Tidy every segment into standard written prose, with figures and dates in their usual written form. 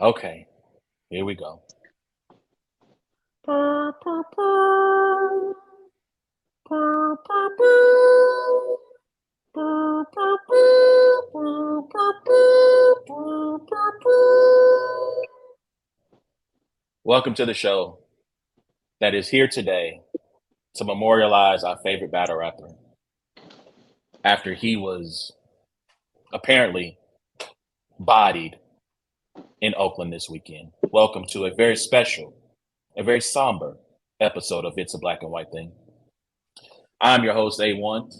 Okay, here we go. Welcome to the show that is here today to memorialize our favorite battle rapper after he was apparently bodied in Oakland this weekend. Welcome to a very special, a very somber episode of It's a Black and White Thing. I'm your host, A1.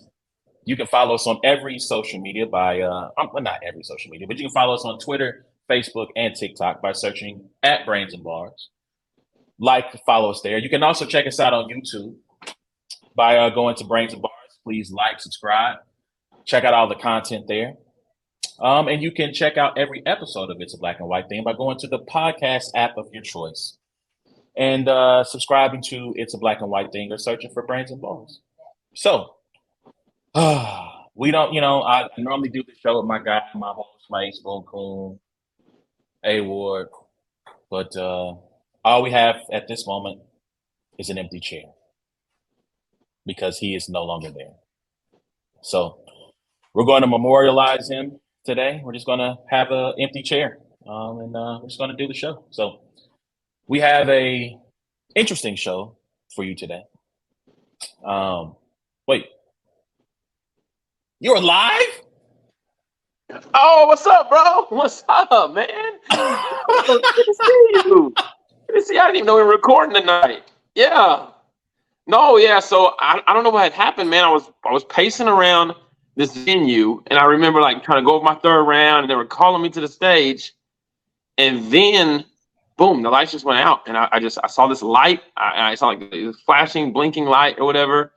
You can follow us on every social media well, not every social media, but you can follow us on Twitter, Facebook, and TikTok by searching at Brains and Bars. Follow us there. You can also check us out on YouTube by going to Brains and Bars. Please like, subscribe, check out all the content there. And you can check out every episode of It's a Black and White Thing by going to the podcast app of your choice and subscribing to It's a Black and White Thing or searching for Brains and Bars. So, we don't, I normally do the show with my guy, my host, my Spoon Coon, A Ward, but all we have at this moment is an empty chair because he is no longer there. So we're going to memorialize him today. We're just going to have an empty chair, and we're just going to do the show. So we have a interesting show for you today. Wait, you're alive? Oh, what's up, bro? What's up, man? Good to see you. Good to see you. I didn't even know we were recording tonight. Yeah. No, yeah. So I don't know what had happened, man. I was pacing around this venue, and I remember like trying to go over my third round, and they were calling me to the stage, and then boom, the lights just went out, and I saw this light. I saw like this flashing, blinking light or whatever.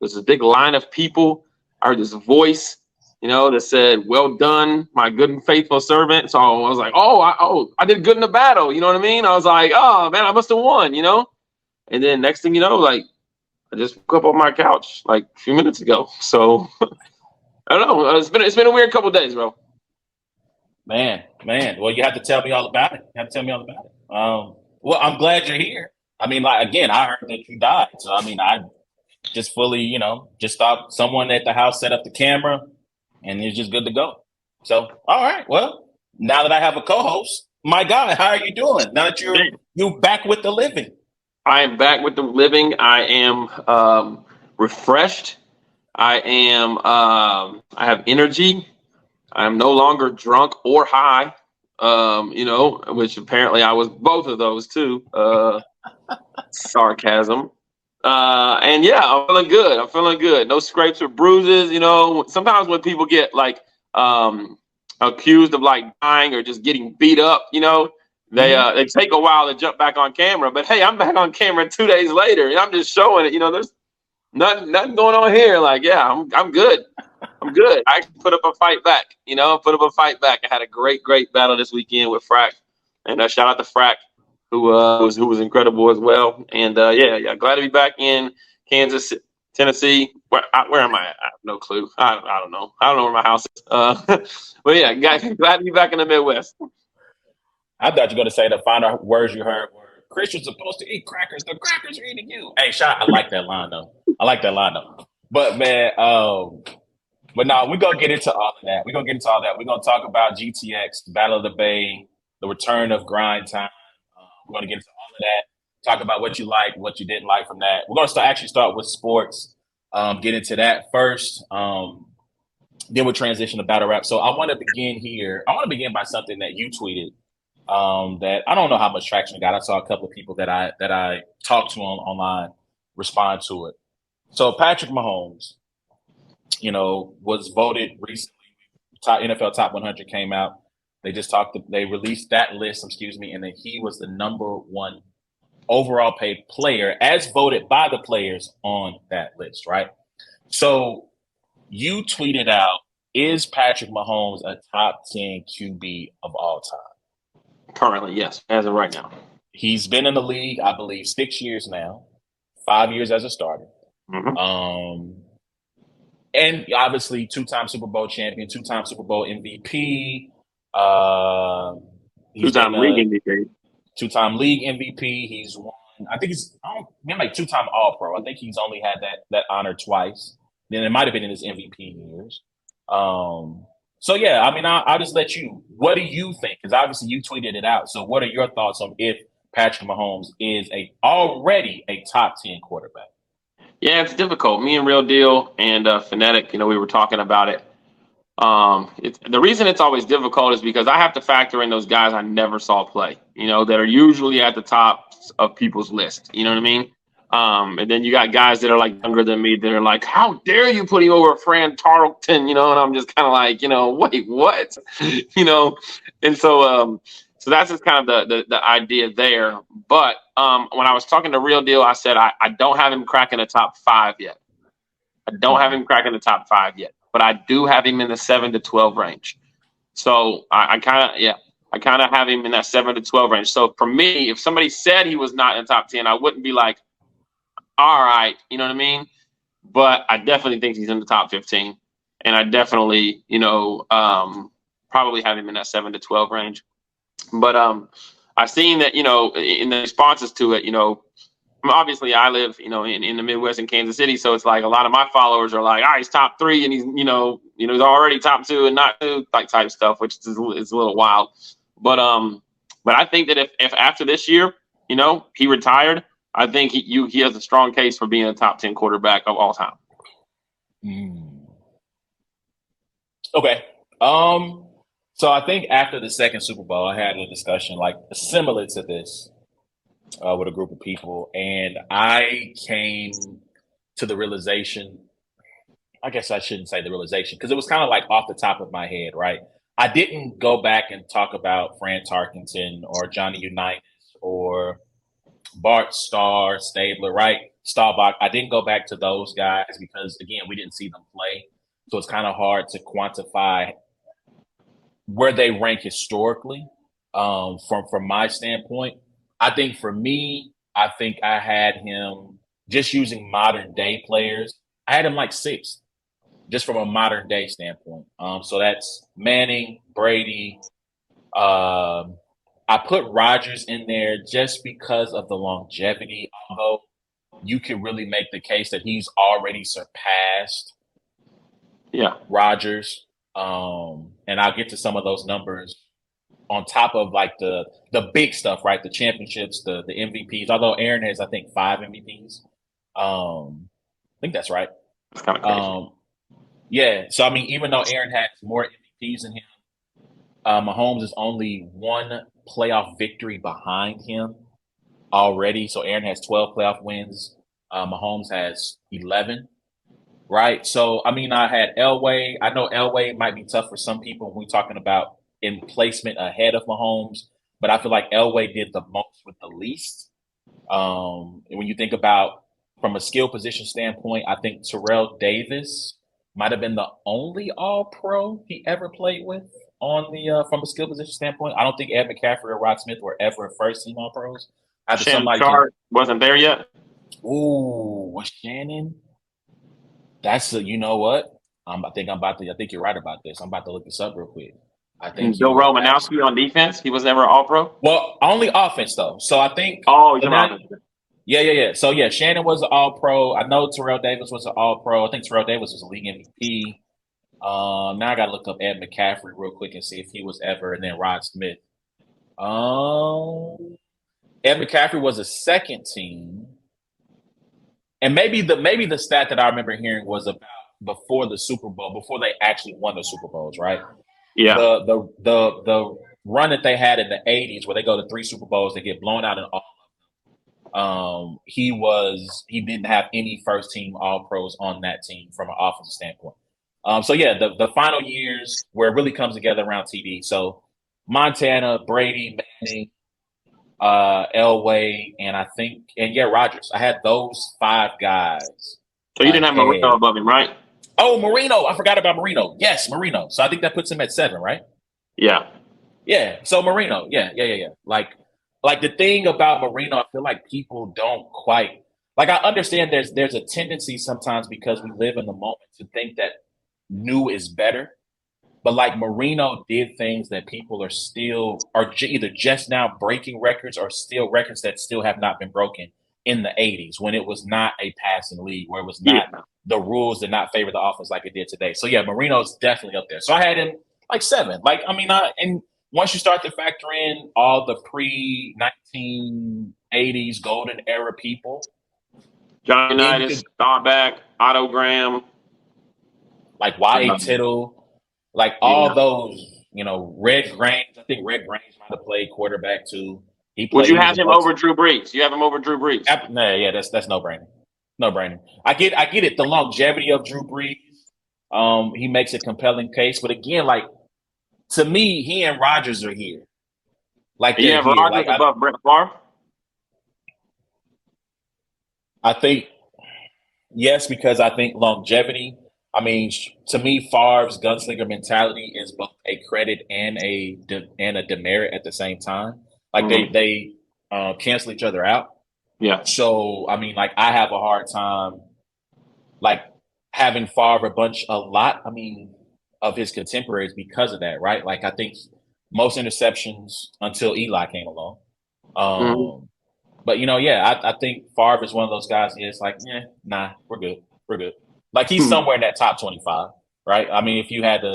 There's this big line of people. I heard this voice, that said, "Well done, my good and faithful servant." So I was like, I did good in the battle. You know what I mean? I was like, oh man, I must have won. And then next thing you know, like I just woke up on my couch like a few minutes ago. So I don't know. It's been a weird couple of days, bro. Man. Well, you have to tell me all about it. You have to tell me all about it. Well, I'm glad you're here. I mean, like again, I heard that you died, so I mean, I just fully, just thought someone at the house set up the camera, and it's just good to go. So, all right. Well, now that I have a co-host, my guy, how are you doing? Now that you back with the living. I am back with the living. I am refreshed. I have energy. I am no longer drunk or high. Which apparently I was both of those too. Sarcasm. And yeah, I'm feeling good. No scrapes or bruises. Sometimes when people get like accused of like dying or just getting beat up, they take a while to jump back on camera. But hey, I'm back on camera 2 days later, and I'm just showing it. There's nothing going on here. Like, yeah, I'm good. I'm good. I put up a fight back. I had a great battle this weekend with Frack, and shout out to Frack, who was incredible as well. And yeah, glad to be back in Kansas, Tennessee. Where am I? I have no clue. I don't know. I don't know where my house is. But yeah, glad to be back in the Midwest. I thought you were going to say the final words you heard were Christians supposed to eat crackers. The crackers are eating you. Hey, I like that line though. But man, but no, we're going to get into all of that. We're going to talk about GTX, Battle of the Bay, the return of grind time. We're going to get into all of that, talk about what you liked, what you didn't like from that. We're going to actually start with sports, get into that first. Then we'll transition to battle rap. So I want to begin here. I want to begin by something that you tweeted that I don't know how much traction it got. I saw a couple of people that I talked to online respond to it. So Patrick Mahomes, was voted recently. NFL Top 100 came out. They released that list, and then he was the number one overall paid player as voted by the players on that list, right? So you tweeted out, is Patrick Mahomes a top 10 QB of all time? Currently, yes, as of right now. He's been in the league, I believe, 6 years now, 5 years as a starter. Mm-hmm. And obviously 2-time Super Bowl champion, 2-time Super Bowl MVP. He's been Two-time league a MVP. two-time league MVP. He's won. I think he's I don't, maybe like two-time All-Pro. I think he's only had that honor twice. Then it might have been in his MVP years. Um, so yeah, I mean, I'll just let you. What do you think? Because obviously you tweeted it out. So what are your thoughts on if Patrick Mahomes is already a top 10 quarterback? Yeah, it's difficult. Me and Real Deal and Phonetic, we were talking about it. The reason it's always difficult is because I have to factor in those guys I never saw play, that are usually at the top of people's list. You know what I mean? And then you got guys that are like younger than me that are like, how dare you put him over Fran Tarleton, and I'm just kind of like, wait, what? And so that's just kind of the idea there. But when I was talking to Real Deal, I said, I don't have him cracking the top 5 yet. I don't have him cracking the top 5 yet, but I do have him in the 7 to 12 range. So I kind of have him in that 7 to 12 range. So for me, if somebody said he was not in the top 10, I wouldn't be like, all right, you know what I mean? But I definitely think he's in the top 15, and I definitely, probably have him in that 7 to 12 range. But I've seen that, in the responses to it, obviously I live, in the Midwest in Kansas City. So it's like a lot of my followers are like, he's top 3 and he's, he's already top 2 and not 2 like type stuff, which is a little wild. But I think that if after this year, he retired, I think he has a strong case for being a top 10 quarterback of all time. Okay. So I think after the second Super Bowl, I had a discussion like similar to this with a group of people, and I came to the realization. I guess I shouldn't say the realization because it was kind of like off the top of my head, right? I didn't go back and talk about Fran Tarkenton or Johnny Unitas or Bart Starr, Stabler, right? Staubach. I didn't go back to those guys because, again, we didn't see them play. So it's kind of hard to quantify where they rank historically from my standpoint. I think for me, I think I had him just using modern day players. I had him like sixth, just from a modern day standpoint. So that's Manning, Brady. I put Rodgers in there just because of the longevity, although you can really make the case that he's already surpassed Rodgers. And I'll get to some of those numbers on top of like the big stuff, right? The championships, the MVPs. Although Aaron has, I think, 5 MVPs. I think that's right. It's kind of crazy. Yeah. So I mean, even though Aaron has more MVPs than him, Mahomes is only 1 playoff victory behind him already. So Aaron has 12 playoff wins. Mahomes has 11. Right. So, I mean, I had Elway. I know Elway might be tough for some people when we're talking about in placement ahead of Mahomes, but I feel like Elway did the most with the least. When you think about from a skill position standpoint, I think Terrell Davis might have been the only All Pro he ever played with on the from a skill position standpoint. I don't think Ed McCaffrey or Rod Smith were ever first team All Pros. After Shannon somebody Sharp wasn't there yet. ooh, was Shannon? That's you know what? I think you're right about this. I'm about to look this up real quick. I think And Bill you are actually Romanowski on defense, he was never All Pro. well, only offense though. So I think Oh, he's so never now, offense. yeah. So yeah, Shannon was an All Pro. I know Terrell Davis was an All Pro. I think Terrell Davis was a league MVP. Now I got to look up Ed McCaffrey real quick and see if he was ever, and then Rod Smith. Ed McCaffrey was a second team, and maybe the stat that I remember hearing was about before the Super Bowl, before they actually won the Super Bowls, right? Yeah. The run that they had in the '80s, where they go to 3 Super Bowls, they get blown out in all. He didn't have any first team All Pros on that team from an offensive standpoint. So yeah, the final years where it really comes together around TD. So Montana, Brady, Manning, Elway, and yeah, Rodgers. I had those 5 guys So you didn't have Marino ahead. above him, right? Oh, Marino. I forgot about Marino. Yes, Marino. So I think that puts him at 7, right? Yeah. Yeah. So Marino. Yeah. Like the thing about Marino, I feel like people don't quite like. I understand there's a tendency sometimes because we live in the moment to think that new is better. But like Marino did things that people are either just now breaking records or still records that still have not been broken in the 80s when it was not a passing league, where it was not Yeah. the rules did not favor the offense like it did today. So yeah, Marino's definitely up there. So I had him like 7. Like I mean, and once you start to factor in all the pre 1980s golden era people, John then you Unitas, could Staubach, Otto Graham. like Y.A. Um, Tittle, like all yeah. those, Red Grange. I think Red Grange might have played quarterback too. He Would played. you He was have a him over Drew Brees? You have him over Drew Brees? Nah, yeah, that's no brainer. No brainer. I get it. The longevity of Drew Brees, he makes a compelling case. But again, like to me, he and Rodgers are here. Like You they're have here. Rodgers Like above Brett Favre? I think yes, because I think longevity. I mean, to me, Favre's gunslinger mentality is both a credit and a demerit at the same time. Like Mm-hmm. they cancel each other out. Yeah. So I mean, like I have a hard time like having Favre a lot. I mean, of his contemporaries because of that, right? Like I think most interceptions until Eli came along. Mm-hmm. Um, but yeah, I think Favre is one of those guys. Yeah, it's like, nah, we're good. Like he's somewhere in that top 25, right? I mean, if you had to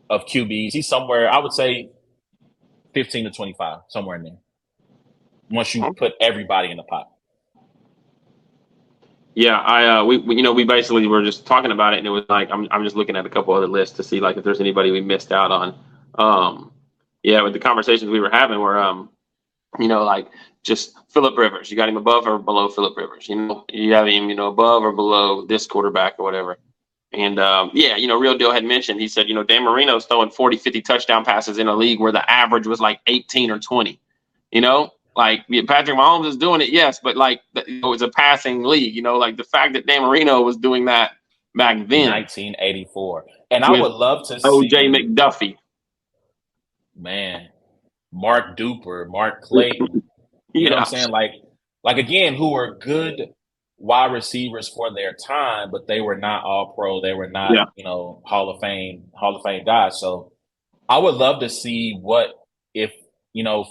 of QBs, he's somewhere. I would say 15 to 25, somewhere in there. Once you put everybody in the pot. Yeah, we basically were just talking about it, and it was like I'm just looking at a couple other lists to see like if there's anybody we missed out on. Um, yeah, with the conversations we were having were like just Philip Rivers. You got him above or below Philip Rivers? You have him above or below this quarterback or whatever. And yeah, Real Deal had mentioned, he said, Dan Marino's throwing 40, 50 touchdown passes in a league where the average was like 18 or 20. Like yeah, Patrick Mahomes is doing it, yes, but like it's a passing league. Like the fact that Dan Marino was doing that back In then 1984. And I with would love to OJ see, McDuffie. man, Mark Duper, Mark Clayton. You know what I'm Yeah, saying? Like again, who were good wide receivers for their time, but they were not all pro. They were not, yeah. Hall of Fame guys. So I would love to see what if,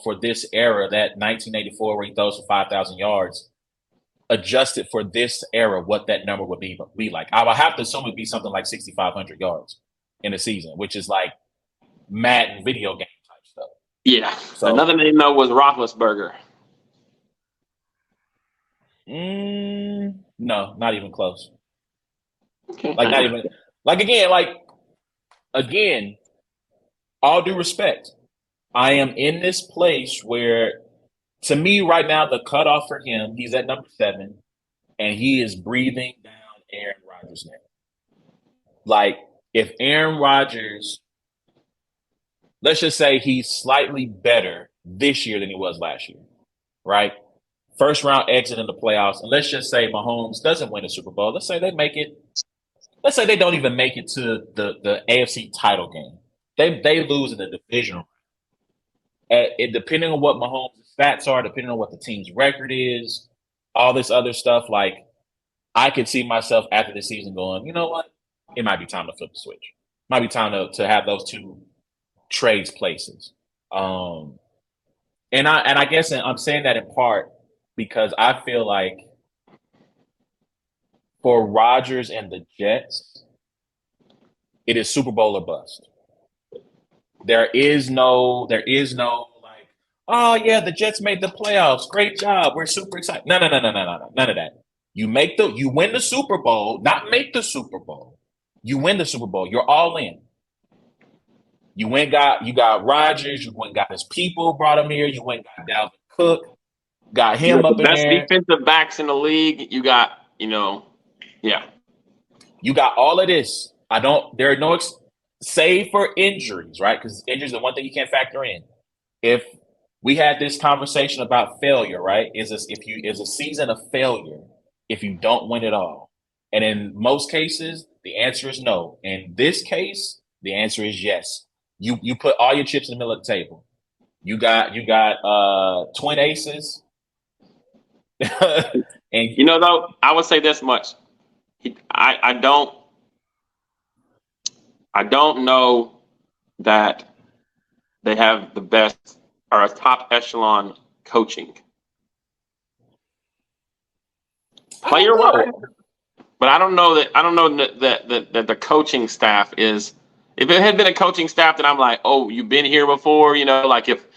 for this era, that 1984 where he throws for 5,000 yards, adjusted for this era, what that number would be like. I would have to assume it'd be something like 6,500 yards in a season, which is like Madden video game type stuff. Yeah. Another So, name though was Roethlisberger. no, not even close. Okay. Like not even again, all due respect. I am in this place where to me right now the cutoff for him, he's at number 7 and he is breathing down Aaron Rodgers' neck. Like if Aaron Rodgers, let's just say he's slightly better this year than he was last year, right? First round exit in the playoffs, and let's just say Mahomes doesn't win a Super Bowl. Let's say they make it. Let's say they don't even make it to the AFC title game. They lose in the division. Depending on what Mahomes' stats are, depending on what the team's record is, all this other stuff, like I could see myself after the season going, you know what? It might be time to flip the switch. Might be time to have those two trades places. Um, and I guess I'm saying that in part because I feel like for Rodgers and the Jets, it is Super Bowl or bust. There is no like, oh yeah, the Jets made the playoffs. Great job. We're super excited. No. None of that. You win the Super Bowl, not make the Super Bowl. You win the Super Bowl. You're all in. You got Rodgers, you went got his people, brought him here, you went got Dalvin Cook, got You him got the up in best there. defensive backs in the league. You got, yeah. You got all of this. There are no save for injuries, right? Because injuries are one thing you can't factor in. If we had this conversation about failure, right? Is a season of failure if you don't win it all? And in most cases, the answer is no. In this case, the answer is yes. You put all your chips in the middle of the table. You got twin aces. and Though, I would say this much. I don't know that they have the best or a top echelon coaching? I don't Player wise, know. but I don't know that the coaching staff is. If it had been a coaching staff that I'm like, oh, you've been here before, like if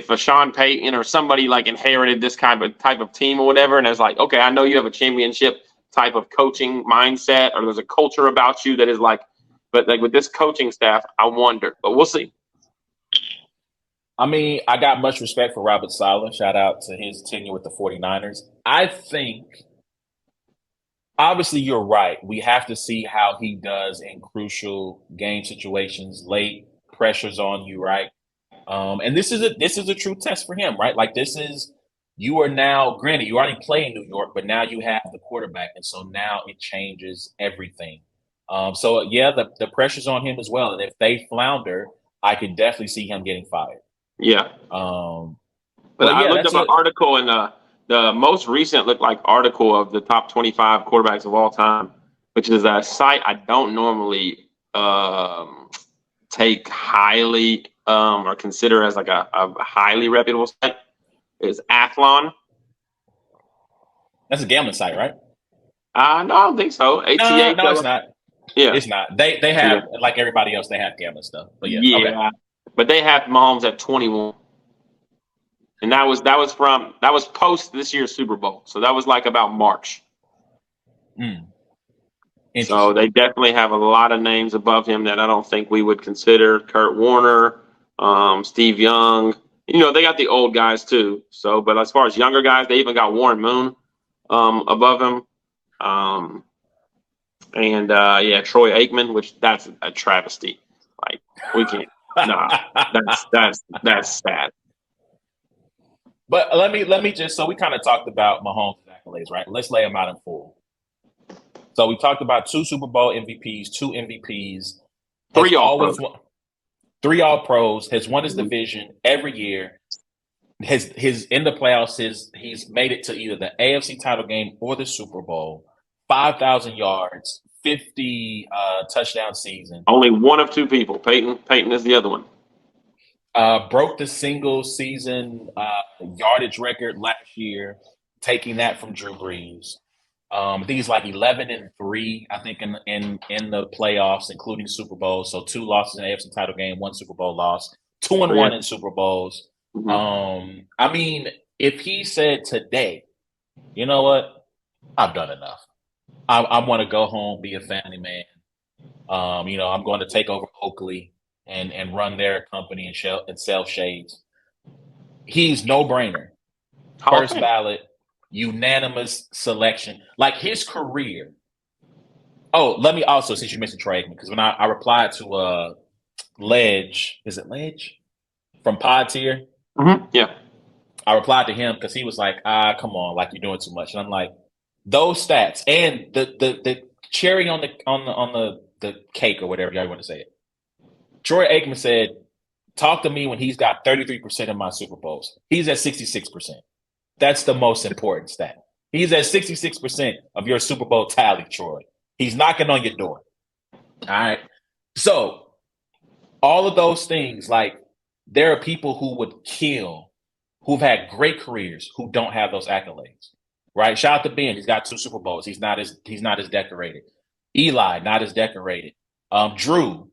a Sean Payton or somebody like inherited this kind of type of team or whatever, and it's like, okay, I know you have a championship type of coaching mindset, or there's a culture about you that is like, but like with this coaching staff, I wonder, but we'll see. I mean, I got much respect for Robert Saleh. Shout out to his tenure with the 49ers. I think, obviously, you're right. We have to see how he does in crucial game situations, late pressures on you, right? And this is a true test for him, right? Like you are now, granted, you already play in New York, but now you have the quarterback, and so now it changes everything. So yeah, the pressure's on him as well. And if they flounder, I could definitely see him getting fired. Yeah, Um, but but I yeah, looked that's up an a article and the most recent looked like article of the top 25 quarterbacks of all time, which is a site I don't normally take highly or consider as like a highly reputable site. Is Athlon. that's a gambling site, right? No, I don't think so. No, it's ATH. not. Yeah, It's not. They have, yeah, like everybody else, they have gambling stuff. But yeah, okay. yeah. But they have Mahomes at 21, and that was post this year's Super Bowl, so that was like about March. Mm, So interesting. they definitely have a lot of names above him that I don't think we would consider. Kurt Warner, Steve Young. They got the old guys too. So, but as far as younger guys, they even got Warren Moon above him. Um, and yeah, Troy Aikman, which that's a travesty. Like we can't. Nah, that's sad. But let me just, so we kind of talked about Mahomes' accolades, right? Let's lay them out in full. So we talked about two Super Bowl MVPs, two MVPs, has Three All always Pros. won three All Pros, has won his Mhm. division every year. His in the playoffs, he's made it to either the AFC title game or the Super Bowl. 5,000 yards, 50 touchdown season. Only one of two people. Peyton is the other one. Broke the single season yardage record last year, taking that from Drew Brees. I think he's like 11-3. I think in the playoffs, including Super Bowl. So two losses in the AFC title game, one Super Bowl loss, two and Oh, yeah. one in Super Bowls. Mhm. I mean, if he said today, you know what, I've done enough. I want to go home, be a family man. I'm going to take over Oakley and run their company and sell shades. He's no brainer. Hall of First Fame. ballot, unanimous selection. Like his career. Oh, let me also, since you mentioned Troy Aikman, because when I replied to Ledge, is it Ledge from Pod Tier? Yeah. I replied to him because he was like, come on, like you're doing too much. And I'm like, those stats and the cherry on the cake or whatever y'all want to say it. Troy Aikman said, talk to me when he's got 33% of my Super Bowls. He's at 66%. That's the most important stat. He's at 66% of your Super Bowl tally, Troy. He's knocking on your door. All right. So all of those things, like there are people who would kill, who've had great careers, who don't have those accolades. Right? Shout out to Ben. He's got two Super Bowls. He's not as decorated. Eli, not as decorated. Drew,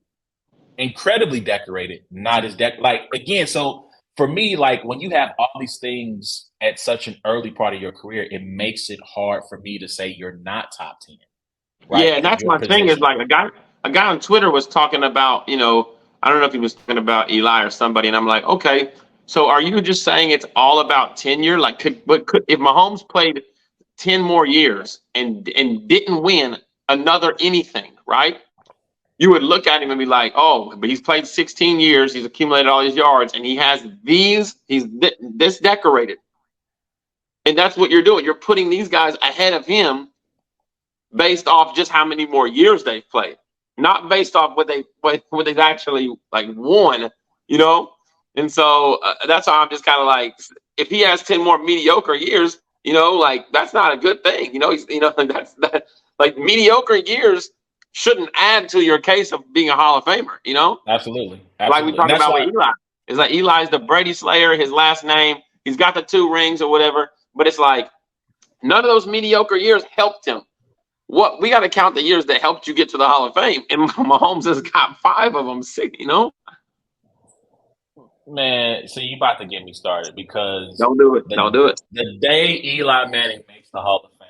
incredibly decorated, not as like again. So for me, like when you have all these things at such an early part of your career, it makes it hard for me to say you're not top 10, right? Yeah, and In that's your my thing is position. like a guy on Twitter was talking about, I don't know if he was talking about Eli or somebody, and I'm like, okay, so are you just saying it's all about tenure? Like could if Mahomes played 10 more years and didn't win another anything, right? You would look at him and be like, oh, but he's played 16 years, he's accumulated all these yards, and he has he's this decorated. And that's what you're doing. You're putting these guys ahead of him based off just how many more years they've played, not based off what they've actually like won, you know. And so that's why I'm just kind of like, if he has 10 more mediocre years, like that's not a good thing, He's that's that like mediocre years. shouldn't add to your case of being a Hall of Famer. Absolutely, Like we absolutely, and talked that's about with why. Eli. It's like Eli's the Brady Slayer. His last name. He's got the 2 rings or whatever. But it's like none of those mediocre years helped him. What we got to count the years that helped you get to the Hall of Fame, and Mahomes has got 5 of them. 6. Man, so you about to get me started because Don't do it. Don't the do it. the day Eli Manning makes the Hall of Fame,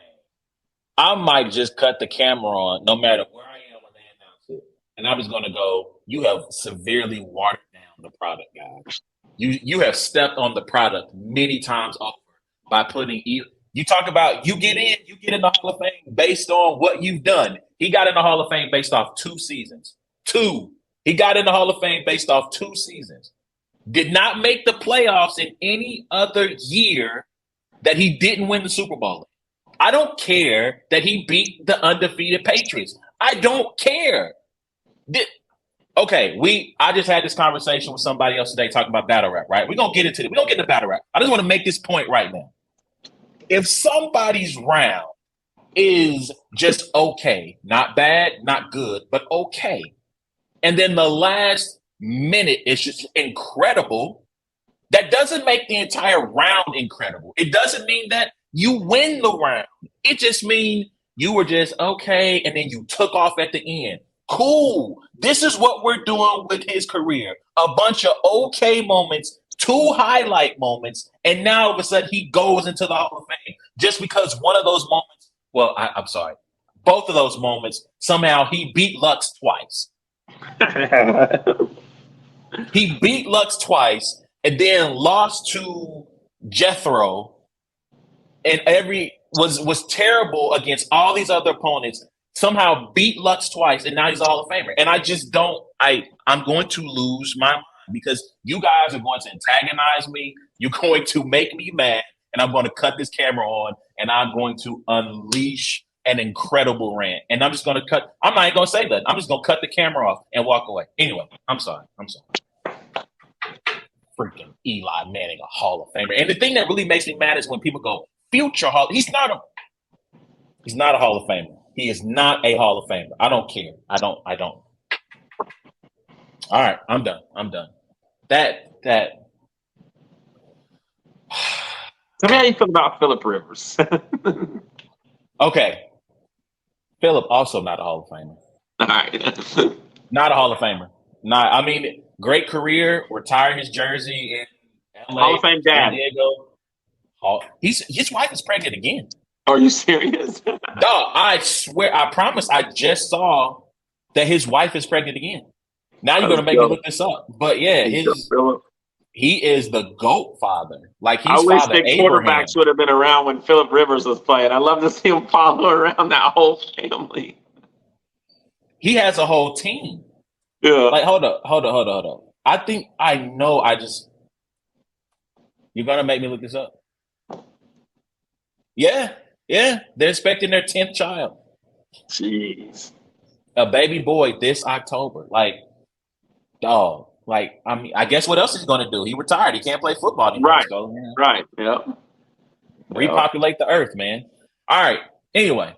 I might just cut the camera on, no matter where I am when they announce it, and I'm just gonna go. You have severely watered down the product, guys. You have stepped on the product many times over by putting. You talk about you get in the Hall of Fame based on what you've done. He got in the Hall of Fame based off 2 seasons. Two. He got in the Hall of Fame based off 2 seasons. Did not make the playoffs in any other year that he didn't win the Super Bowl. I don't care that he beat the undefeated Patriots. I don't care. I just had this conversation with somebody else today talking about battle rap, right? We're gonna get into it. We're gonna get into battle rap. I just want to make this point right now. If somebody's round is just okay, not bad, not good, but okay, and then the last minute is just incredible, that doesn't make the entire round incredible. It doesn't mean that you win the round. It just means you were just okay, and then you took off at the end. Cool. This is what we're doing with his career. A bunch of okay moments, 2 highlight moments, and now all of a sudden he goes into the Hall of Fame just because one of those moments. Well, I'm sorry. Both of those moments, somehow he beat Lux twice. He beat Lux twice and then lost to Jethro and was terrible against all these other opponents. Somehow beat Lux twice, and now he's a Hall of Famer. And I just don't. I'm going to lose my mind because you guys are going to antagonize me. You're going to make me mad, and I'm going to cut this camera on, and I'm going to unleash an incredible rant. And I'm just going to cut. I'm not even going to say that. I'm just going to cut the camera off and walk away. Anyway, I'm sorry. Freaking Eli Manning, a Hall of Famer. And the thing that really makes me mad is when people go, future Hall. He's not a Hall of Famer. He is not a Hall of Famer. I don't care. I don't. All right, I'm done. That Tell me how you feel about Phillip Rivers. okay. Phillip also not a Hall of Famer. All right. Not a Hall of Famer. I mean, great career. Retired his jersey in LA, Hall of Fame dad. San Diego. His wife is pregnant again. Are you serious? Dog, I swear, I promise, I just saw that his wife is pregnant again. Now you're gonna make me look this up. But yeah, he is the GOAT father. Like he's I wish Father the Abraham. quarterbacks would have been around when Phillip Rivers was playing. I love to see him follow around that whole family. He has a whole team. Yeah. Like, hold up. I think I know. You're gonna make me look this up. Yeah, they're expecting their 10th child. Jeez. A baby boy this October. Like, dog. Like, I mean, I guess what else is he going to do? He retired. He can't play football anymore. Right. So, Right. Yep. Repopulate the earth, man. All right. Anyway,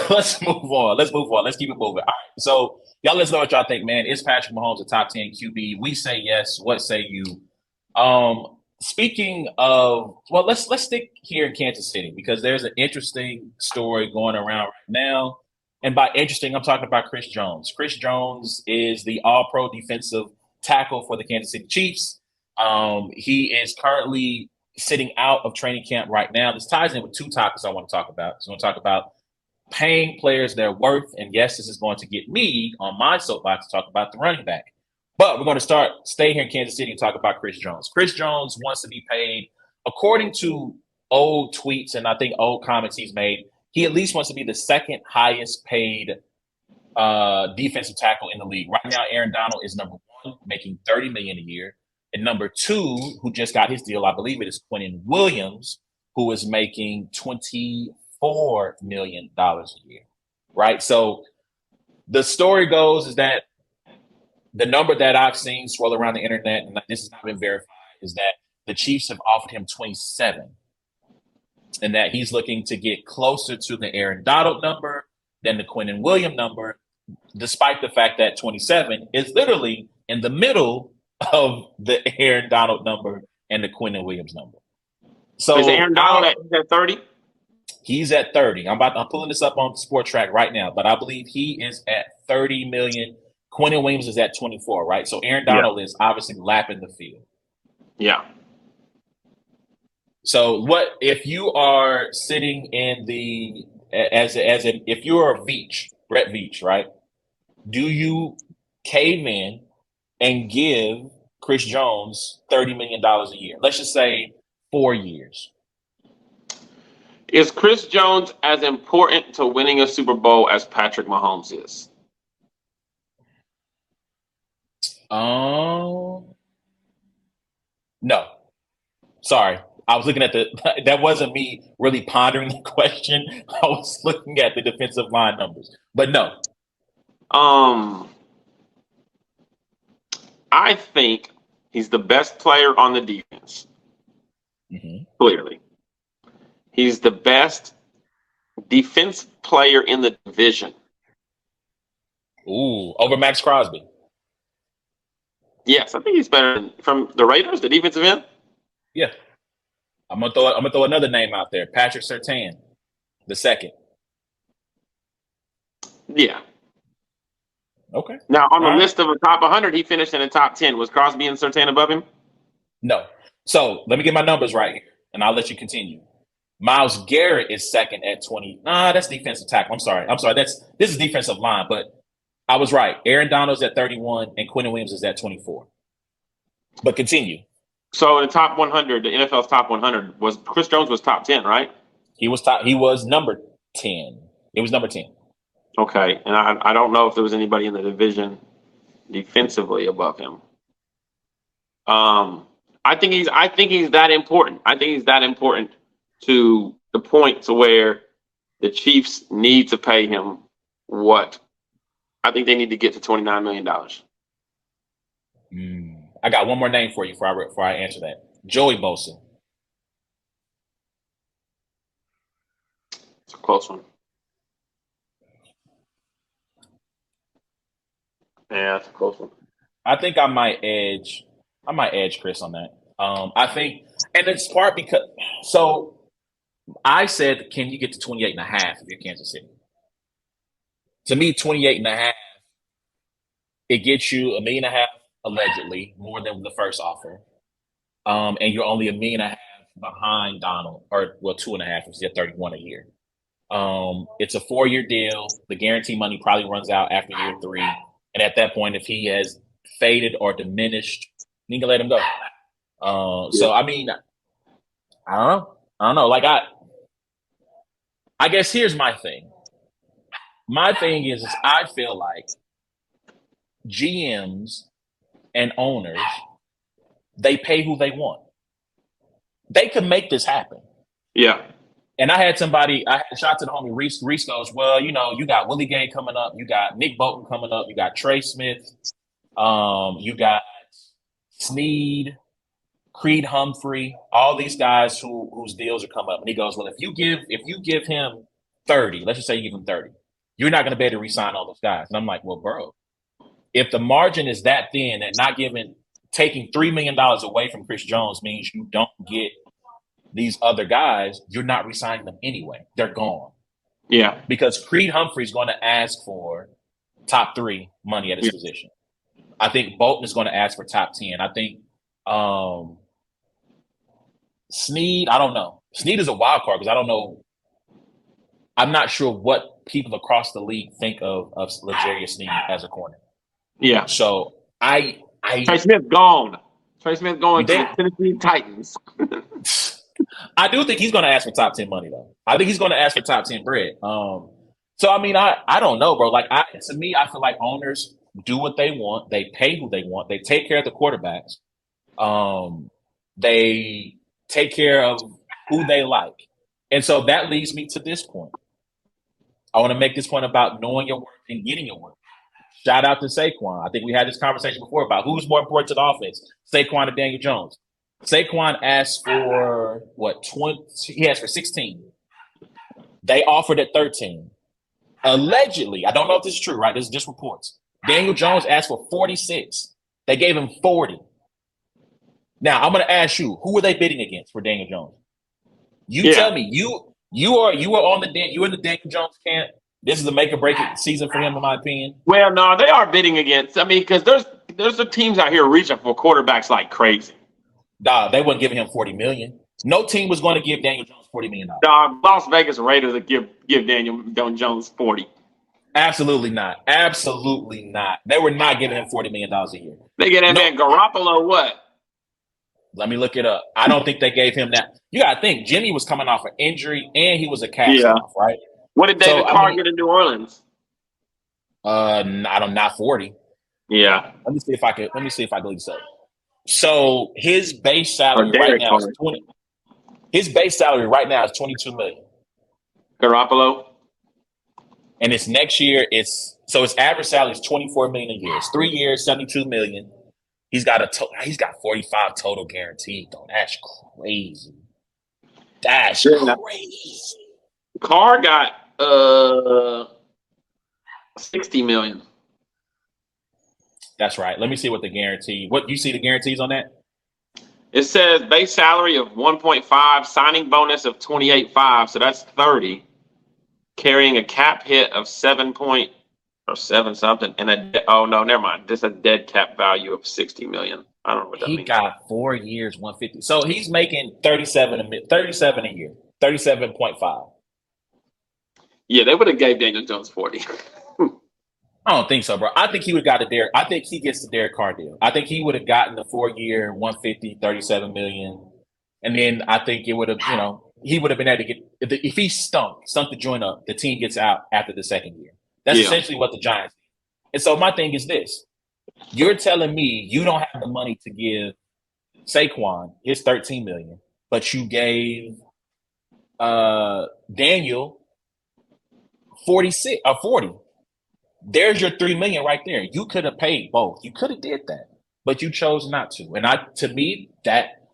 let's move on. Let's keep it moving. All right. So, y'all, let's know what y'all think, man. Is Patrick Mahomes a top 10 QB? We say yes. What say you? Speaking of, well, let's stick here in Kansas City because there's an interesting story going around right now. And by interesting, I'm talking about Chris Jones. Chris Jones is the all-pro defensive tackle for the Kansas City Chiefs. He is currently sitting out of training camp right now. This ties in with 2 topics I want to talk about. So I want to talk about paying players their worth. And yes, this is going to get me on my soapbox to talk about the running back. But we're going to stay here in Kansas City and talk about Chris Jones. Chris Jones wants to be paid, according to old tweets and I think old comments he's made, he at least wants to be the 2nd highest paid defensive tackle in the league. Right now, Aaron Donald is number 1, making $30 million a year. And number 2, who just got his deal, I believe it is Quinnen Williams, who is making $24 million a year. Right? So the story goes is that the number that I've seen swirl around the internet, and this has not been verified, is that the Chiefs have offered him 27, and that he's looking to get closer to the Aaron Donald number than the Quinnen Williams number. despite the fact that 27 is literally in the middle of the Aaron Donald number and the Quinnen Williams number. Is So Aaron Donald at 30? he's at 30. I'm pulling this up on Sport Track right now, but I believe he is at 30 million. Quinnen Williams is at 24, right? So Aaron Yeah. Donald is obviously lapping the field. Yeah. So what if you are sitting in the if you're Brett Veach, right? Do you cave in and give Chris Jones $30 million a year? Let's just say 4 years. Is Chris Jones as important to winning a Super Bowl as Patrick Mahomes is? No. Sorry. I was looking at that wasn't me really pondering the question. I was looking at the defensive line numbers. But no. I think he's the best player on the defense. Mm-hmm. Clearly. He's the best defense player in the division. Ooh, over Max Crosby. Yes, I think he's better from the Raiders, the defensive end. Yeah. I'm gonna throw another name out there. Patrick Surtain, the second. Yeah. Okay. Now, on the list of a top 100, he finished in the top 10. Was Crosby and Surtain above him? No. So let me get my numbers right here, and I'll let you continue. Myles Garrett is second at 20. Nah, that's defensive tackle. I'm sorry. This is defensive line, but I was right. Aaron Donald's at 31, and Quinnen Williams is at 24. But continue. So in the top 100, the NFL's top 100 was Chris Jones was top 10, right? He was number 10. It was number 10. Okay, and I don't know if there was anybody in the division defensively above him. I think he's that important. I think he's that important to the point to where the Chiefs need to pay him what I think they need to get to $29 million. I got one more name for you before I answer that. Joey Bosa. It's a close one. Yeah, it's a close one. I think I might edge Chris on that. I think, and it's part because so I said, can you get to 28 and a half if you're Kansas City? To me, 28 and a half, it gets you $1.5 million allegedly, more than the first offer. And you're only $1.5 million behind Donald, or well, 2.5 if you're 31 a year. It's a 4-year deal. The guarantee money probably runs out after year 3. And at that point, if he has faded or diminished, you can let him go. So, I mean, I don't know. Like, I guess here's my thing. My thing is I feel like GMs and owners, they pay who they want. They can make this happen. Yeah. And I had a shot to the homie Reese. Reese goes, well, you got Willie Gay coming up. You got Nick Bolton coming up. You got Trey Smith. You got Snead, Creed Humphrey, all these guys whose deals are coming up. And he goes, well, if you give him 30, let's just say you give him 30, you're not going to be able to re-sign all those guys. And I'm like, well, bro, if the margin is that thin and taking $3 million away from Chris Jones means you don't get these other guys, you're not re-signing them anyway. They're gone. Yeah. Because Creed Humphrey's going to ask for top 3 money at his position. I think Bolton is going to ask for top 10. I think Snead, I don't know. Snead is a wild card because I don't know. I'm not sure what people across the league think of L'Jarius Snead as a corner. Yeah. So Trey Smith gone. Trey Smith going to the Tennessee Titans. I do think he's going to ask for top 10 money, though. I think he's going to ask for top 10 bread. So, I mean, I don't know, bro. Like, to me, I feel like owners do what they want. They pay who they want. They take care of the quarterbacks. They take care of who they like. And so that leads me to this point. I want to make this point about knowing your worth and getting your worth. Shout out to Saquon. I think we had this conversation before about who's more important to the offense, Saquon or Daniel Jones. Saquon asked for 20? He asked for 16. They offered at 13. Allegedly, I don't know if this is true, right? This is just reports. Daniel Jones asked for 46. They gave him 40. Now I'm going to ask you, who were they bidding against for Daniel Jones? You Yeah. tell me. You are on the you're in the Daniel Jones camp. This is a make or break season for him, in my opinion. Well, no, they are bidding against. I mean, because there's the teams out here reaching for quarterbacks like crazy. Dog, they weren't giving him 40 million. No team was going to give Daniel Jones $40 million. Dog, Las Vegas Raiders would give Daniel Jones 40. Absolutely not. Absolutely not. They were not giving him $40 million a year. They get that man Garoppolo what? Let me look it up. I don't think they gave him that. You got to think, Jimmy was coming off an injury and he was a cast off, right? What did David Carr get in New Orleans? Not 40. Yeah. Let me see if I can look this up. So his base salary right now is 20. His base salary right now is $22 million. Garoppolo. And it's next year. His average salary is $24 million a year. It's 3 years, $72 million. He's got 45 total guaranteed though. That's crazy. That's crazy. Carr got 60 million. That's right. Let me see what the guarantee. What you see the guarantees on that? It says base salary of 1.5, signing bonus of 28.5, so that's 30. Carrying a cap hit of 7 something, and never mind. This is a dead cap value of 60 million. I don't know what that means. He got 4 years, 150. So he's making 37 a year, 37.5. Yeah, they would have gave Daniel Jones 40. I don't think so, bro. I think he would have got I think he gets the Derek Carr deal. I think he would have gotten the 4 year, 150, 37 million. And then I think it would have, he would have been able to get, if he stunk the joint up, the team gets out after the second year. That's essentially what the Giants did. And so my thing is this. You're telling me you don't have the money to give Saquon his $13 million, but you gave Daniel 40. There's your $3 million right there. You could have paid both. You could have did that, but you chose not to. And to me, that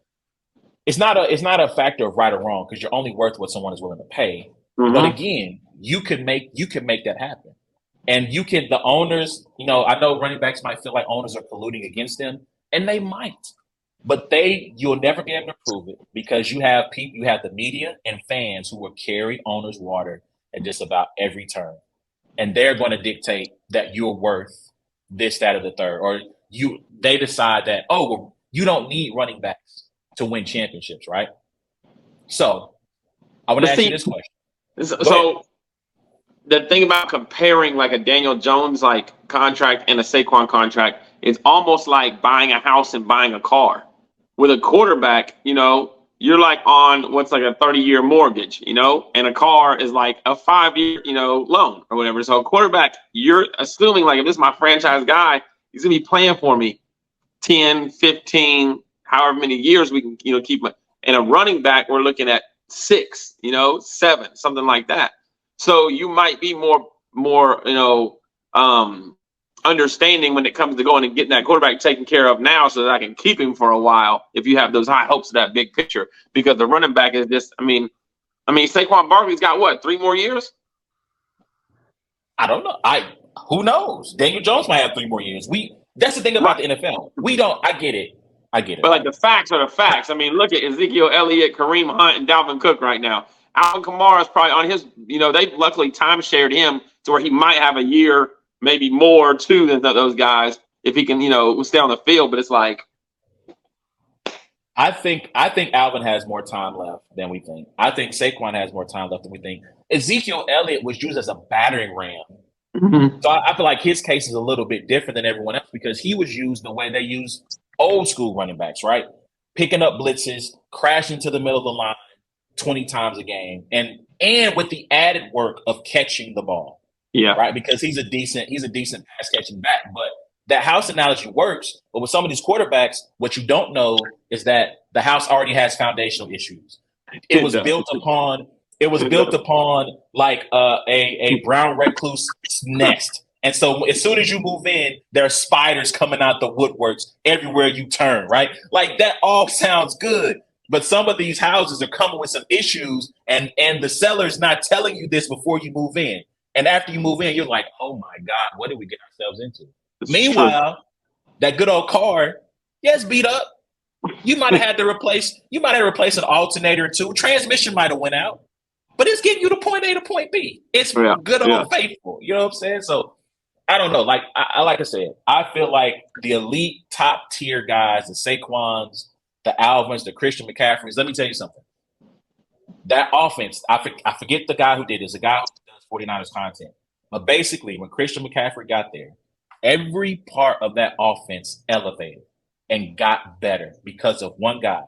it's not a factor of right or wrong because you're only worth what someone is willing to pay. Mm-hmm. But again, you could make that happen. And the owners, I know running backs might feel like owners are colluding against them, and they might. But you'll never be able to prove it because you have the media and fans who will carry owners' water at just about every turn. And they're going to dictate that you're worth this, that, or the third. Or they decide that, you don't need running backs to win championships, right? So I want to ask you this question. So the thing about comparing like a Daniel Jones like contract and a Saquon contract is almost like buying a house and buying a car. With a quarterback, you're like on what's like a 30-year mortgage, and a car is like a 5-year, loan or whatever. So a quarterback, you're assuming like if this is my franchise guy, he's going to be playing for me 10, 15, however many years we can, keep him. And a running back, we're looking at 6, 7, something like that. So you might be more, understanding when it comes to going and getting that quarterback taken care of now so that I can keep him for a while if you have those high hopes of that big picture. Because the running back is just, Saquon Barkley's got what, 3 more years? I don't know. Who knows? Daniel Jones might have 3 more years. That's the thing about the NFL. I get it. But like the facts are the facts. Look at Ezekiel Elliott, Kareem Hunt, and Dalvin Cook right now. Alvin Kamara is probably on his, they've luckily time shared him to where he might have a year, maybe more too than those guys if he can, stay on the field. But it's like, I think Alvin has more time left than we think. I think Saquon has more time left than we think. Ezekiel Elliott was used as a battering ram. Mm-hmm. So I feel like his case is a little bit different than everyone else because he was used the way they use old school running backs, right? Picking up blitzes, crashing to the middle of the line 20 times a game, and with the added work of catching the ball. Yeah. Right. Because he's a decent pass catching back. But that house analogy works. But with some of these quarterbacks, what you don't know is that the house already has foundational issues. It was built upon like a brown recluse nest. And so as soon as you move in, there are spiders coming out the woodworks everywhere you turn, right? Like that all sounds good. But some of these houses are coming with some issues and the seller's not telling you this before you move in. And after you move in, you're like, oh my God, what did we get ourselves into? This is true. Meanwhile, that good old car, it's beat up. You might have had to replace an alternator or two. Transmission might have went out, but it's getting you to point A to point B. It's Yeah, good yeah. old faithful. You know what I'm saying? So I don't know. Like like I said, I feel like the elite top tier guys, the Saquons, the Alvins, the Christian McCaffreys. Let me tell you something. That offense, I forget the guy who did this, the guy who does 49ers content. But basically, when Christian McCaffrey got there, every part of that offense elevated and got better because of one guy.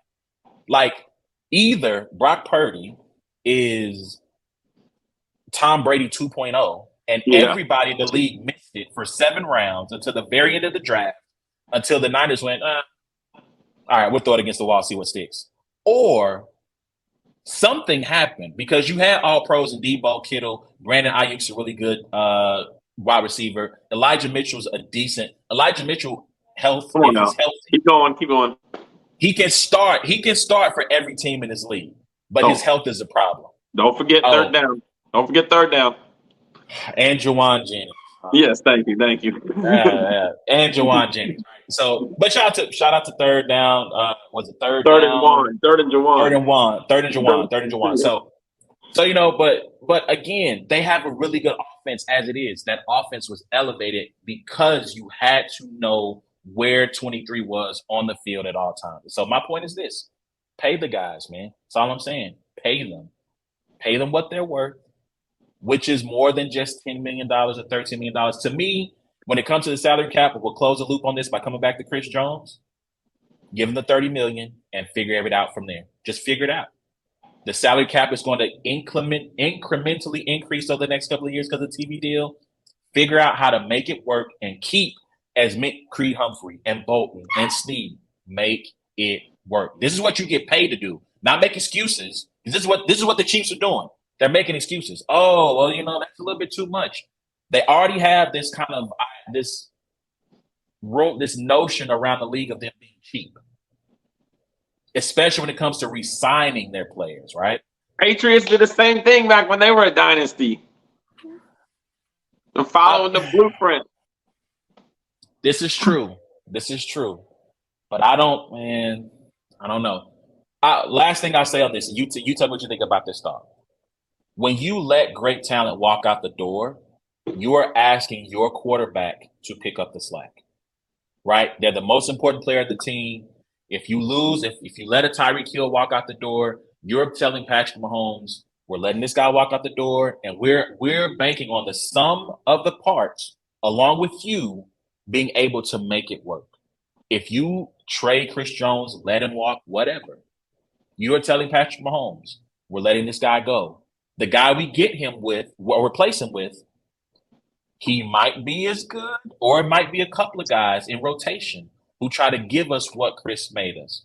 Like, either Brock Purdy is Tom Brady 2.0, and Yeah. everybody in the league missed it for 7 rounds until the very end of the draft, until the Niners went, all right, we'll throw it against the wall, see what sticks. Or something happened because you had all pros in Debo, Kittle, Brandon Ayuk's a really good wide receiver. Elijah Mitchell's a decent. Elijah Mitchell health, Come on if now. he's healthy, Keep going. Keep going. he can start. He can start for every team in this league, but his health is a problem. Don't forget third down. Don't forget third down. And Juwan Jennings. Yes, thank you. Thank you. And Juwan Jennings. So, but shout out to third down. Was it third Third down? and one. Third and Juwan. Third and Juwan. So you know, but again, they have a really good offense as it is. That offense was elevated because you had to know where 23 was on the field at all times. So my point is this: pay the guys, man. That's all I'm saying. Pay them what they're worth, which is more than just $10 million or $13 million. To me, when it comes to the salary cap, we'll close the loop on this by coming back to Chris Jones. Give him the $30 million and figure it out from there. Just figure it out. The salary cap is going to incrementally increase over the next couple of years because of the TV deal. Figure out how to make it work and keep as Mick Creed Humphrey and Bolton and Snead. Make it work. This is what you get paid to do, not make excuses. This is what the Chiefs are doing. They're making excuses. Oh, well, you know, that's a little bit too much. They already have this kind of this notion around the league of them being cheap, especially when it comes to re-signing their players, right? Patriots did the same thing back when they were a dynasty. They're following the blueprint. This is true. But I don't know. Last thing I say on this, you tell me what you think about this thought. When you let great talent walk out the door, you are asking your quarterback to pick up the slack, right? They're the most important player of the team. If you lose, if you let a Tyreek Hill walk out the door, you're telling Patrick Mahomes, we're letting this guy walk out the door, and we're banking on the sum of the parts, along with you being able to make it work. If you trade Chris Jones, let him walk, whatever, you are telling Patrick Mahomes, we're letting this guy go. The guy we get him with, or replace him with, he might be as good, or it might be a couple of guys in rotation who try to give us what Chris made us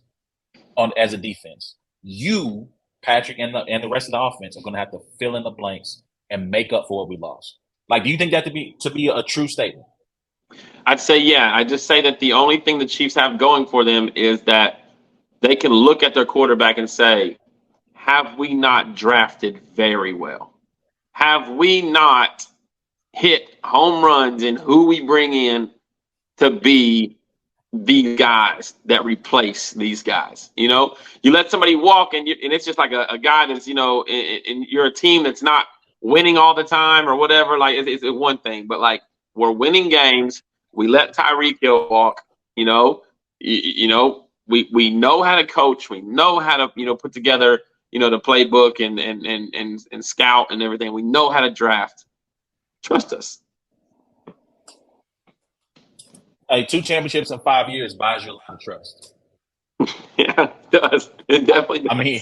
on as a defense. You, Patrick, and the rest of the offense are going to have to fill in the blanks and make up for what we lost. Like, do you think that to be a true statement? I'd say, yeah. I just say that the only thing the Chiefs have going for them is that they can look at their quarterback and say, have we not drafted very well? Have we not hit home runs in who we bring in to be these guys that replace these guys? You know, you let somebody walk and it's just like a guy that's, you know, and you're a team that's not winning all the time or whatever. Like, it's one thing, but like, we're winning games. We let Tyreek Hill walk, you know, we know how to coach. We know how to, you know, put together, you know, the playbook and scout and everything. We know how to draft. Trust us. Hey, 2 championships in 5 years buys you a lot of trust. Yeah, it does. It definitely does. I mean,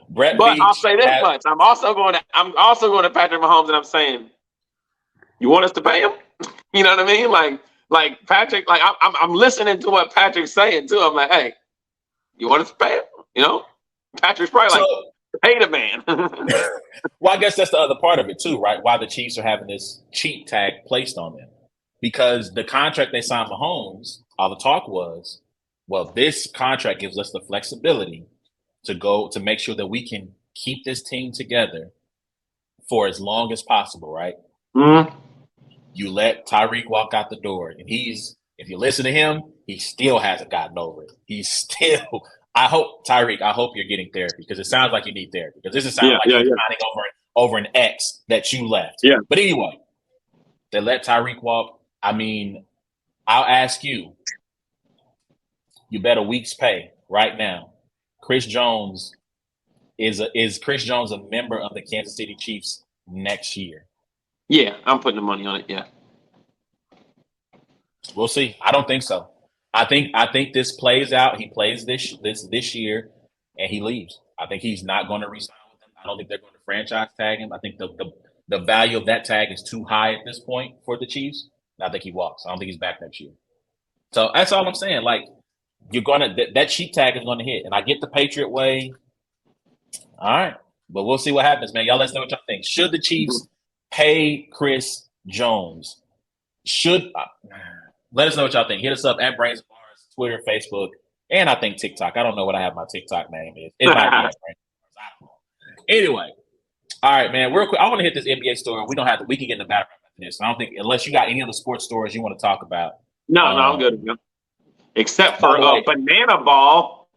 Brett but Beach I'll say this much: I'm also going to Patrick Mahomes, and I'm saying, you want us to pay him? You know what I mean? Like Patrick, like I'm listening to what Patrick's saying too. I'm like, hey, you want us to pay him? You know, Patrick's probably like, pay the man. Well, I guess that's the other part of it too, right? Why the Chiefs are having this cheat tag placed on them. Because the contract they signed Mahomes, all the talk was, well, this contract gives us the flexibility to make sure that we can keep this team together for as long as possible, right? Mm-hmm. You let Tyreek walk out the door, and if you listen to him, he still hasn't gotten over it. He's still. I hope Tyreek. I hope you're getting therapy because it sounds like you need therapy because this is sound Yeah, like yeah, you're yeah, crying over an ex that you left. yeah. But anyway, they let Tyreek walk. I mean, I'll ask you. You bet a week's pay right now. Chris Jones is Chris Jones a member of the Kansas City Chiefs next year? Yeah, I'm putting the money on it. Yeah. We'll see. I don't think so. I think this plays out. He plays this year, and he leaves. I think he's not going to resign with them. I don't think they're going to franchise tag him. I think the value of that tag is too high at this point for the Chiefs. And I think he walks. I don't think he's back next year. So that's all I'm saying. Like you're gonna that cheap tag is going to hit, and I get the Patriot way. All right, but we'll see what happens, man. Y'all, let us know what y'all think. Should the Chiefs pay Chris Jones? Should let us know what y'all think. Hit us up at Brains Bars, Twitter, Facebook, and I think TikTok. I don't know what I have my TikTok name is. It might be at Brains Bars. I don't know. Anyway, all right, man. Real quick, I want to hit this NBA story. We don't have to. We can get in the back after this. I don't think unless you got any other sports stories you want to talk about. No, I'm good. Except By for the way, Banana Ball.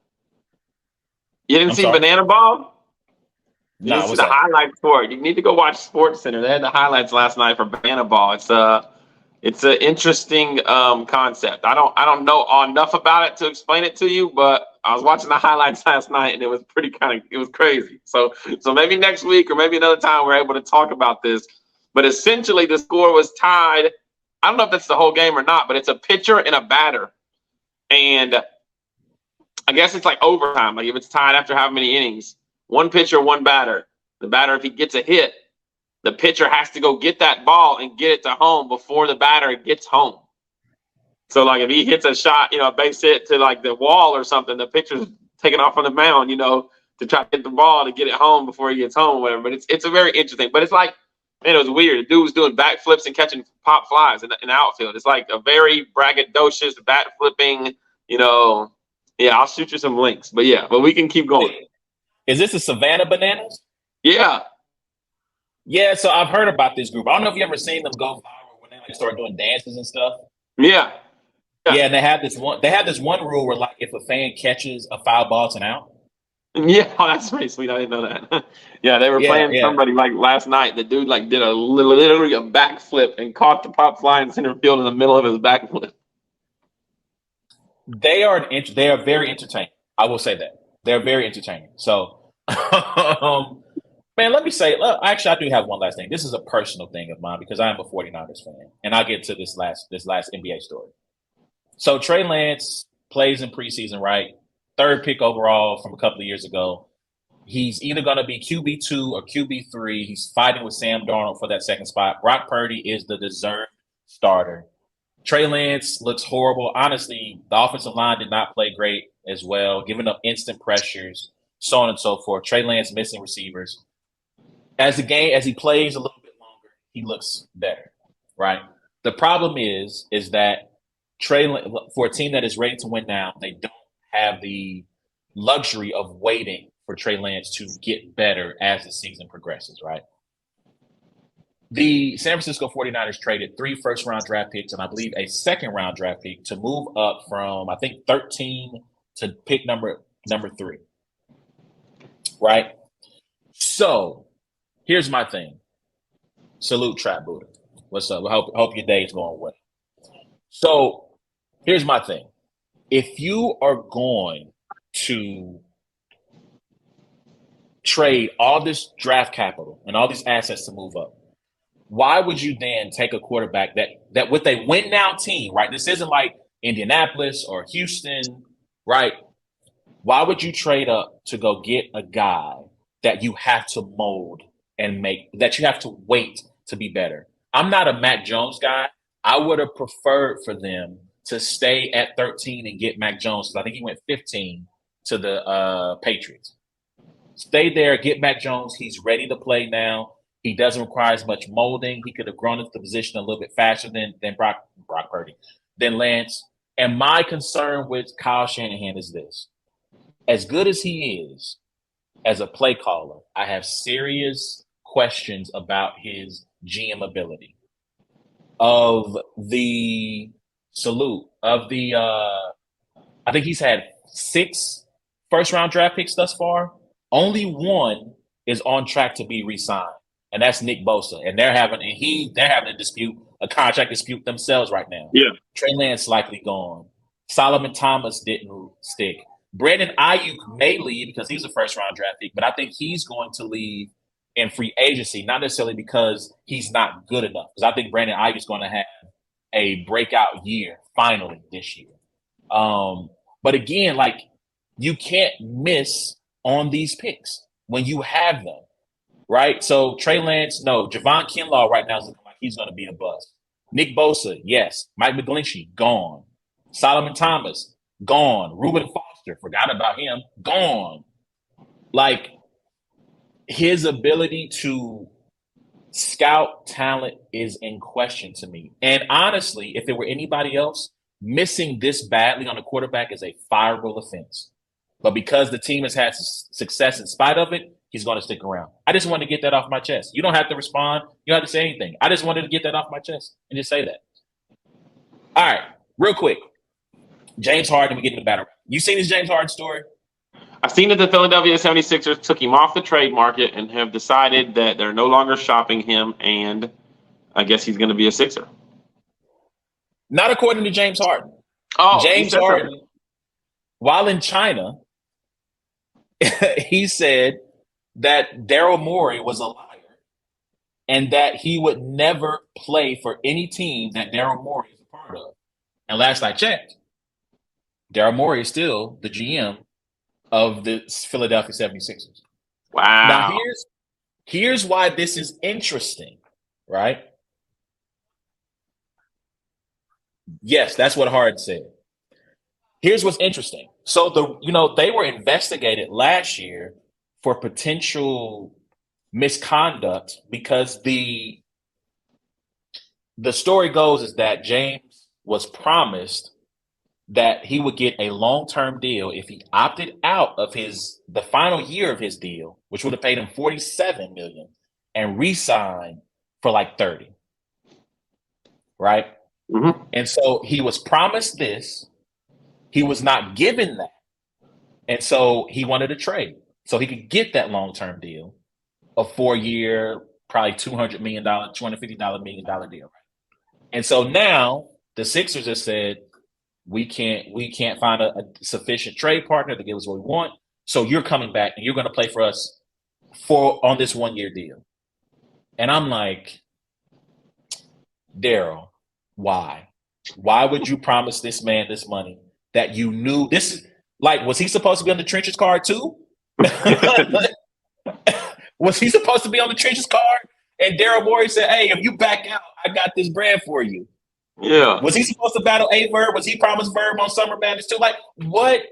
You didn't I'm see sorry. Banana Ball? You No, didn't see what's the that? highlights for it. You need to go watch Sports Center. They had the highlights last night for Banana Ball. It's an interesting concept. I don't know enough about it to explain it to you, but I was watching the highlights last night and it was it was crazy. So maybe next week or maybe another time we're able to talk about this. But essentially the score was tied. I don't know if that's the whole game or not, but it's a pitcher and a batter. And I guess it's like overtime. Like if it's tied after how many innings, one pitcher, one batter. The batter, if he gets a hit, the pitcher has to go get that ball and get it to home before the batter gets home. So like if he hits a shot, a base hit to like the wall or something, the pitcher's taking off on the mound, to try to get the ball to get it home before he gets home or whatever. But it's a very interesting. But it's like, man, it was weird. The dude was doing backflips and catching pop flies in the outfield. It's like a very braggadocious bat flipping, Yeah, I'll shoot you some links. But we can keep going. Wait, is this the Savannah Bananas? Yeah. Yeah, so I've heard about this group. I don't know if you ever seen them go viral when they like start doing dances and stuff. Yeah. Yeah. Yeah, and they have this one rule where like if a fan catches a foul ball, it's an out. Yeah, oh, that's pretty sweet. I didn't know that. Yeah, they were Yeah, playing yeah. somebody like last night. The dude like did literally a backflip and caught the pop fly in center field in the middle of his backflip. They are very entertaining. I will say that. They're very entertaining. So man, let me say actually I do have one last thing. This is a personal thing of mine because I am a 49ers fan. And I'll get to this last NBA story. So Trey Lance plays in preseason, right? Third pick overall from a couple of years ago. He's either going to be QB2 or QB3. He's fighting with Sam Darnold for that second spot. Brock Purdy is the deserved starter. Trey Lance looks horrible. Honestly, the offensive line did not play great as well, giving up instant pressures, so on and so forth. Trey Lance missing receivers. As he plays a little bit longer, he looks better, right? The problem is that for a team that is ready to win now, they don't have the luxury of waiting for Trey Lance to get better as the season progresses, right? The San Francisco 49ers traded 3 first-round draft picks and I believe a second-round draft pick to move up from, I think, 13 to pick number 3, right? So here's my thing. Salute Trap Buddha. What's up? I hope your day is going well. So here's my thing. If you are going to trade all this draft capital and all these assets to move up, why would you then take a quarterback that with a win now team, right? This isn't like Indianapolis or Houston, right? Why would you trade up to go get a guy that you have to mold and that you have to wait to be better? I'm not a Mac Jones guy. I would have preferred for them to stay at 13 and get Mac Jones because I think he went 15 to the Patriots. Stay there, get Mac Jones. He's ready to play now. He doesn't require as much molding. He could have grown into the position a little bit faster than Brock Purdy, than Lance. And my concern with Kyle Shanahan is this. As good as he is as a play caller, I have serious questions about his GM ability, of the salute, of the I think he's had 6 first round draft picks thus far. Only one is on track to be re-signed, and that's Nick Bosa. And they're having a contract dispute themselves right now. Yeah. Trey Lance likely gone. Solomon Thomas didn't stick. Brandon Ayuk may leave because he's a first round draft pick, but I think he's going to leave in free agency, not necessarily because he's not good enough. Because I think Brandon Ayuk is going to have a breakout year finally this year. But again, like, you can't miss on these picks when you have them, right? So Trey Lance, no. Javon Kinlaw right now is looking like he's going to be a bust. Nick Bosa, yes. Mike McGlinchey, gone. Solomon Thomas, gone. Reuben Foster, forgot about him, gone. Like, his ability to scout talent is in question to me. And honestly, if it were anybody else, missing this badly on a quarterback is a fireable offense. But because the team has had success in spite of it, he's going to stick around. I just wanted to get that off my chest. You don't have to respond. You don't have to say anything. I just wanted to get that off my chest and just say that. All right, real quick. James Harden, we get in the battle. You seen this James Harden story? I've seen that the Philadelphia 76ers took him off the trade market and have decided that they're no longer shopping him, and I guess he's going to be a Sixer. Not according to James Harden. Oh, James Harden, while in China, he said that Daryl Morey was a liar and that he would never play for any team that Daryl Morey is a part of. And last I checked, Daryl Morey is still the GM of the Philadelphia 76ers. Wow. Now, here's why this is interesting, right? Yes, that's what Harden said. Here's what's interesting. So they were investigated last year for potential misconduct because the story goes is that James was promised that he would get a long-term deal if he opted out of the final year of his deal, which would have paid him $47 million, and re-signed for like 30. Right? Mm-hmm. And so he was promised this. He was not given that. And so he wanted a trade so he could get that long-term deal, a 4-year, probably $250 million deal. And so now the Sixers have said, we can't find a sufficient trade partner to give us what we want. So you're coming back and you're going to play for us on this 1-year deal. And I'm like, Daryl, why? Why would you promise this man this money that you knew this is like, was he supposed to be on the trenches card too? Was he supposed to be on the trenches card? And Daryl Morey said, hey, if you back out, I got this brand for you. Yeah. Was he supposed to battle A-Verb? Was he promised Verb on Summer Madness too? Like, what?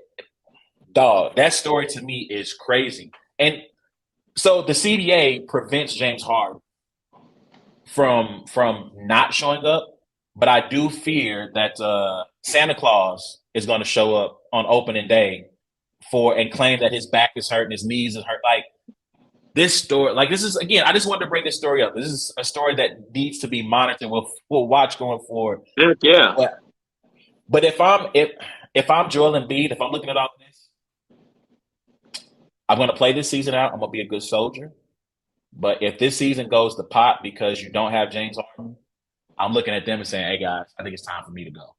Dog, that story to me is crazy. And so the CBA prevents James Harden from not showing up, but I do fear that Santa Claus is going to show up on opening day and claim that his back is hurt and his knees is hurt. Like, this story, like, this is, again, I just wanted to bring this story up. This is a story that needs to be monitored. We'll watch going forward. Yeah. But if I'm Joel Embiid, if I'm looking at all this, I'm going to play this season out. I'm going to be a good soldier. But if this season goes to pot because you don't have James Harden, I'm looking at them and saying, hey, guys, I think it's time for me to go.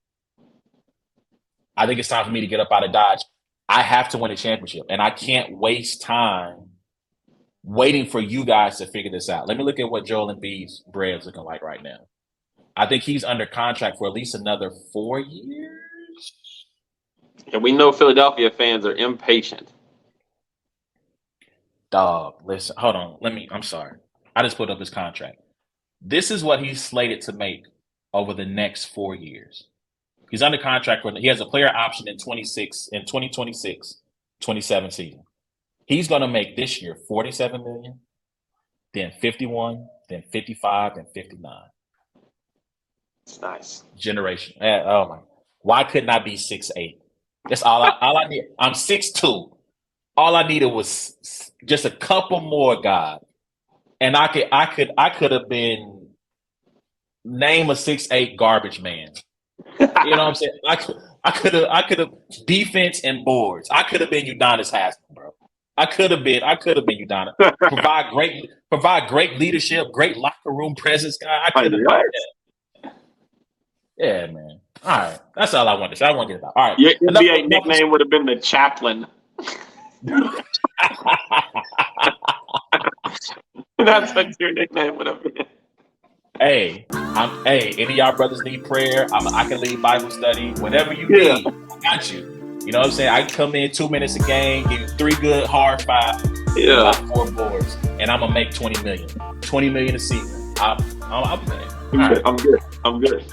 I think it's time for me to get up out of Dodge. I have to win a championship, and I can't waste time waiting for you guys to figure this out. Let me look at what Joel Embiid's bread is looking like right now. I think he's under contract for at least another 4 years. And we know Philadelphia fans are impatient. Dog, listen, hold on. I'm sorry. I just put up his contract. This is what he's slated to make over the next 4 years. He's under contract he has a player option in 2026, 27 season. He's going to make this year $47 million, then 51, then 55, then 59. It's nice. Generation. Oh my! Why couldn't I be 6'8"? That's all I need. I'm 6'2". All I needed was just a couple more, God, and I could have been name a 6'8" garbage man. You know what I'm saying? I could have defense and boards. I could have been Udonis Haslem, bro. I could have been Udonis. Provide great leadership, great locker room presence, guy. I could have been that. Yeah, man. All right, that's all I wanted to say. I want to get it out. All right, your NBA nickname would have been the Chaplain. That's what your nickname would have been. Hey, any of y'all brothers need prayer? I can lead Bible study. Whatever you need, I got you. You know what I'm saying? I can come in 2 minutes a game, give you 3 good hard 5, about 4 boards, and I'm gonna make 20 million. 20 million a season. I'm good. I'm good.